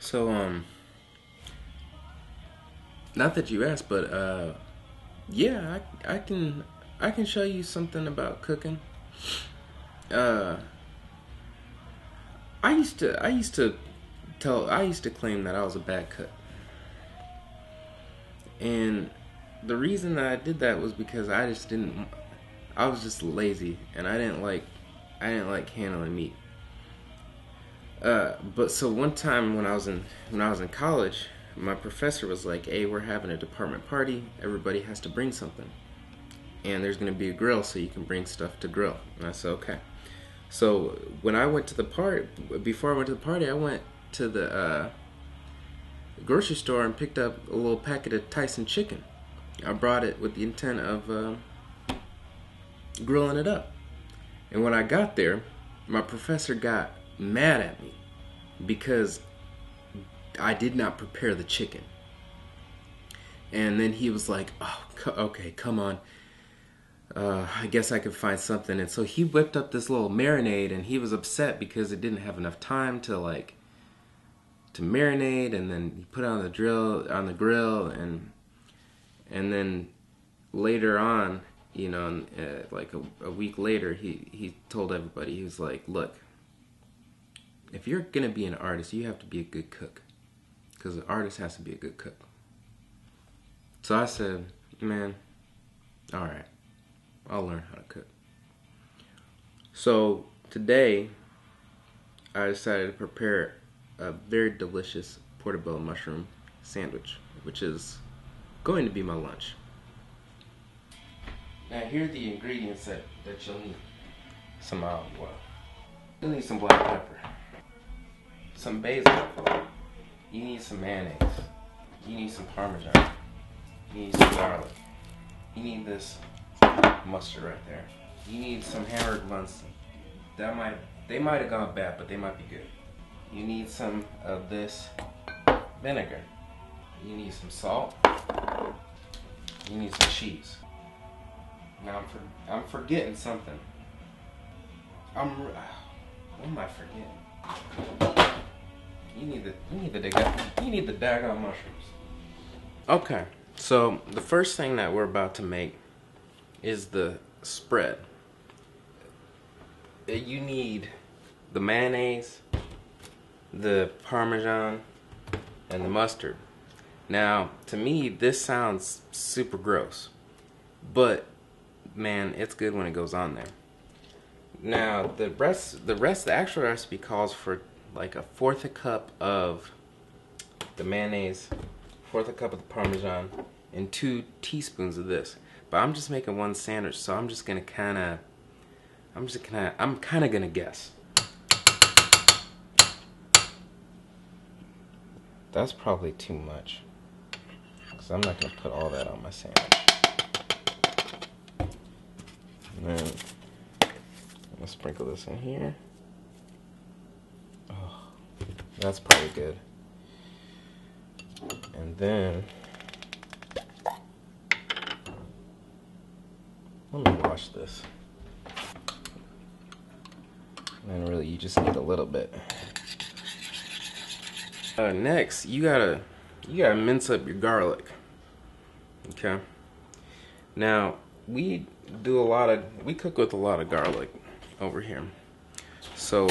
So, not that you asked, but yeah, I can show you something about cooking. Uh, I used to claim that I was a bad cook, and the reason that I did that was because I was just lazy, and I didn't like handling meat. But so one time when I was in college, my professor was like, "Hey, we're having a department party. Everybody has to bring something, and there's gonna be a grill, so you can bring stuff to grill." And I said, "Okay." So when I went to the party, before I went to the party, I went to the grocery store and picked up a little packet of Tyson chicken. I brought it with the intent of grilling it up. And when I got there, my professor got mad at me because I did not prepare the chicken. And then he was like, "Oh, okay, come on. I guess I could find something." And so he whipped up this little marinade, and he was upset because it didn't have enough time to marinate, and then he put it on the grill, and then later on, like a week later, he told everybody, he was like, "Look, if you're gonna be an artist, you have to be a good cook, because an artist has to be a good cook." So I said, "Man, all right, I'll learn how to cook." So today, I decided to prepare a very delicious portobello mushroom sandwich, which is going to be my lunch. Now here are the ingredients that you'll need. Some olive oil. You'll need some black pepper. Some basil. You need some mayonnaise. You need some parmesan. You need some garlic. You need this mustard right there. You need some hamburger buns. They might have gone bad, but they might be good. You need some of this vinegar. You need some salt. You need some cheese. Now I'm forgetting something. What am I forgetting? You need the daggone mushrooms. Okay, so the first thing that we're about to make is the spread. You need the mayonnaise, the parmesan, and the mustard. Now, to me, this sounds super gross, but man, it's good when it goes on there. Now, the actual recipe calls for like 1/4 cup of the mayonnaise, 1/4 cup of the parmesan, and 2 teaspoons of this. But I'm just making one sandwich, so I'm kind of gonna guess. That's probably too much, because I'm not gonna put all that on my sandwich. And then I'm gonna sprinkle this in here. Oh, that's probably good. And then let me wash this. And really, you just need a little bit. Next, you gotta mince up your garlic. Okay. Now we cook with a lot of garlic over here. So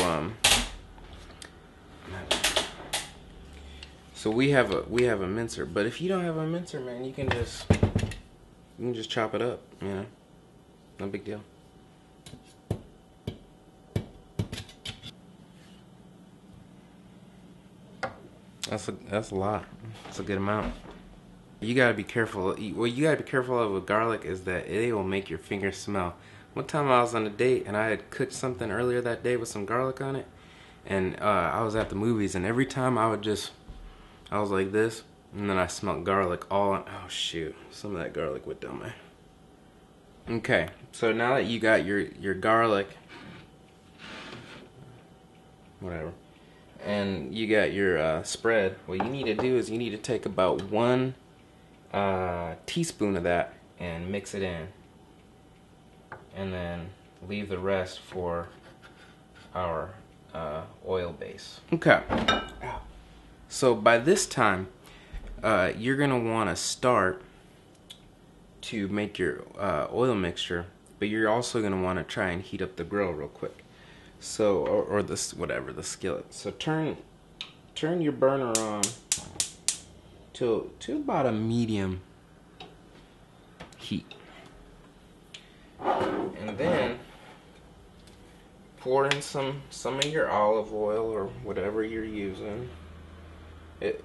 we have a mincer. But if you don't have a mincer, man, you can just chop it up. You know, no big deal. That's a lot. That's a good amount. You gotta be careful. What you gotta be careful of with garlic is that it will make your fingers smell. One time I was on a date and I had cooked something earlier that day with some garlic on it, and I was at the movies, and every time I was like this, and then I smelled garlic oh shoot, some of that garlic went down my. Okay, so now that you got your garlic, whatever, and you got your spread, what you need to do is you need to take about 1 teaspoon of that and mix it in, and then leave the rest for our oil base. Okay. So by this time, you're gonna want to start to make your oil mixture, but you're also gonna want to try and heat up the grill real quick. So, or this whatever, the skillet. So turn your burner on to about a medium heat, and then pour in some of your olive oil or whatever you're using. It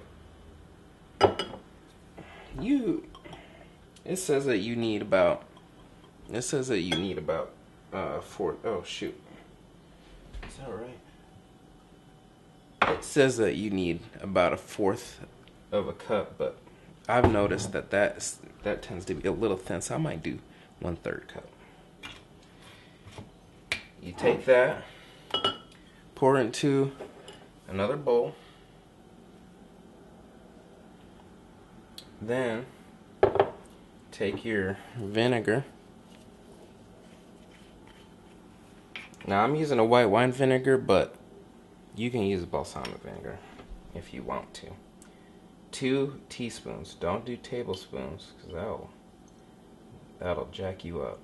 says that you need about four. Oh shoot, is that right? It says that you need about 1/4 of a cup, but I've noticed that tends to be a little thin, so I might do 1/3 cup. You take that, pour it into another bowl, then take your vinegar. Now I'm using a white wine vinegar, but you can use balsamic vinegar if you want to. 2 teaspoons. Don't do tablespoons, because that'll jack you up.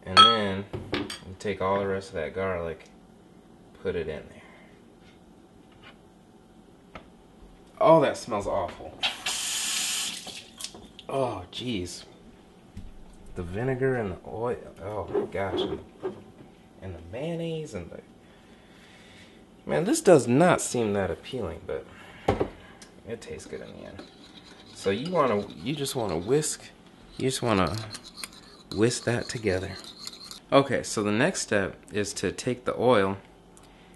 And then you take all the rest of that garlic, put it in there. Oh, that smells awful. Oh, jeez. The vinegar and the oil. Oh my gosh. And the mayonnaise and the... Man, this does not seem that appealing, but it tastes good in the end. So you just wanna whisk that together. Okay, so the next step is to take the oil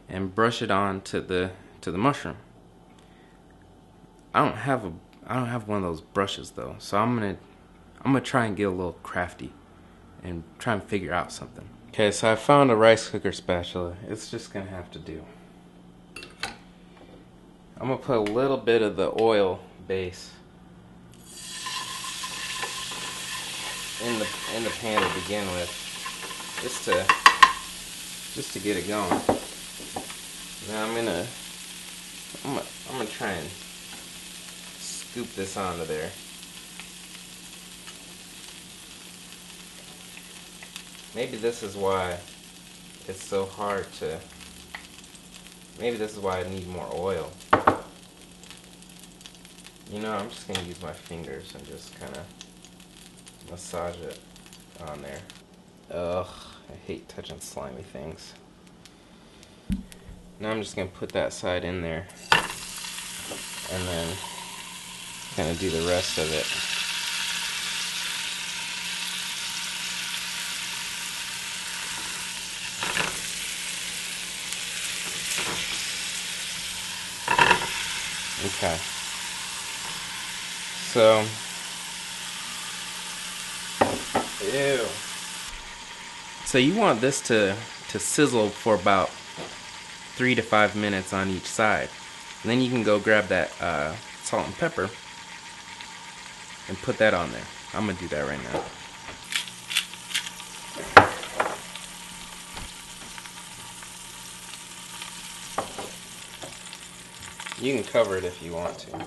and brush it on to the mushroom. I don't have one of those brushes though, so I'm gonna try and get a little crafty and try and figure out something. Okay, so I found a rice cooker spatula. It's just gonna have to do. I'm gonna put a little bit of the oil base in the pan to begin with, just to get it going. Now I'm gonna try and scoop this onto there. Maybe this is why it's so hard to. Maybe this is why I need more oil. You know, I'm just gonna use my fingers and just kind of massage it on there. Ugh, I hate touching slimy things. Now I'm just gonna put that side in there and then kind of do the rest of it. Okay. So, ew. So you want this to sizzle for about 3 to 5 minutes on each side. And then you can go grab that salt and pepper and put that on there. I'm gonna do that right now. You can cover it if you want to.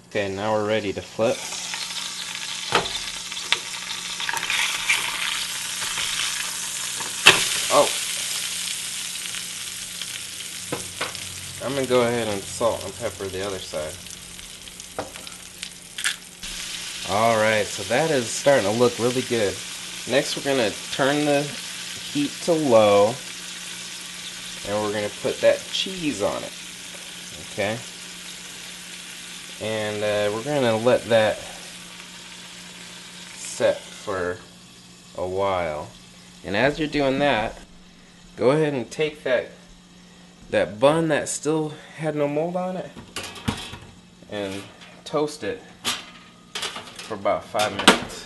Okay, now we're ready to flip. Oh! I'm gonna go ahead and salt and pepper the other side. Alright, so that is starting to look really good. Next we're gonna turn the heat to low and we're gonna put that cheese on it. Okay? And we're gonna let that set for a while. And as you're doing that, go ahead and take that bun that still had no mold on it and toast it for about 5 minutes.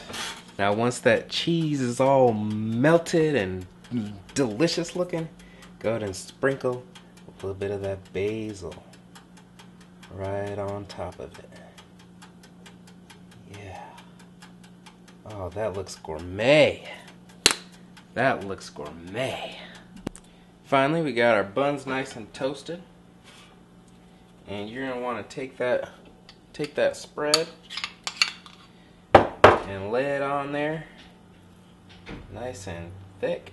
Now once that cheese is all melted and delicious looking, go ahead and sprinkle a little bit of that basil right on top of it. Yeah. Oh, that looks gourmet. That looks gourmet. Finally, we got our buns nice and toasted. And you're gonna want to take that spread and lay it on there nice and thick.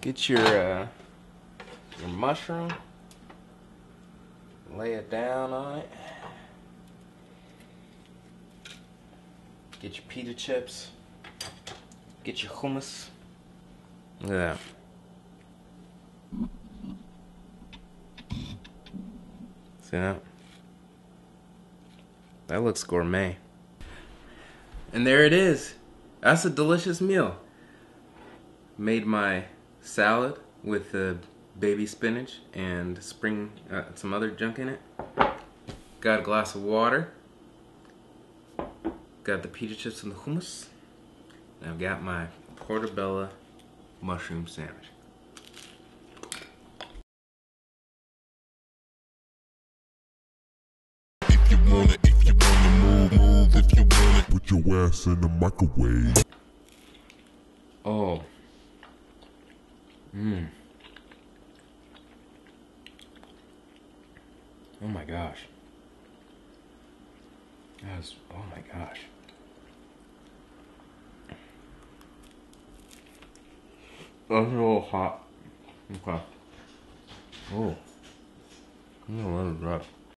Get your mushroom, lay it down on it. Get your pita chips, get your hummus. Look at that. See that? That looks gourmet. And there it is. That's a delicious meal. Made my salad with the baby spinach and some other junk in it. Got a glass of water. Got the pita chips and the hummus. And I've got my Portobello Mushroom sandwich. If you wanna move, if you wanna put your ass in the microwave. Oh. Oh my gosh. Oh my gosh. That's a little hot. Okay. Oh. I'm gonna let it drop.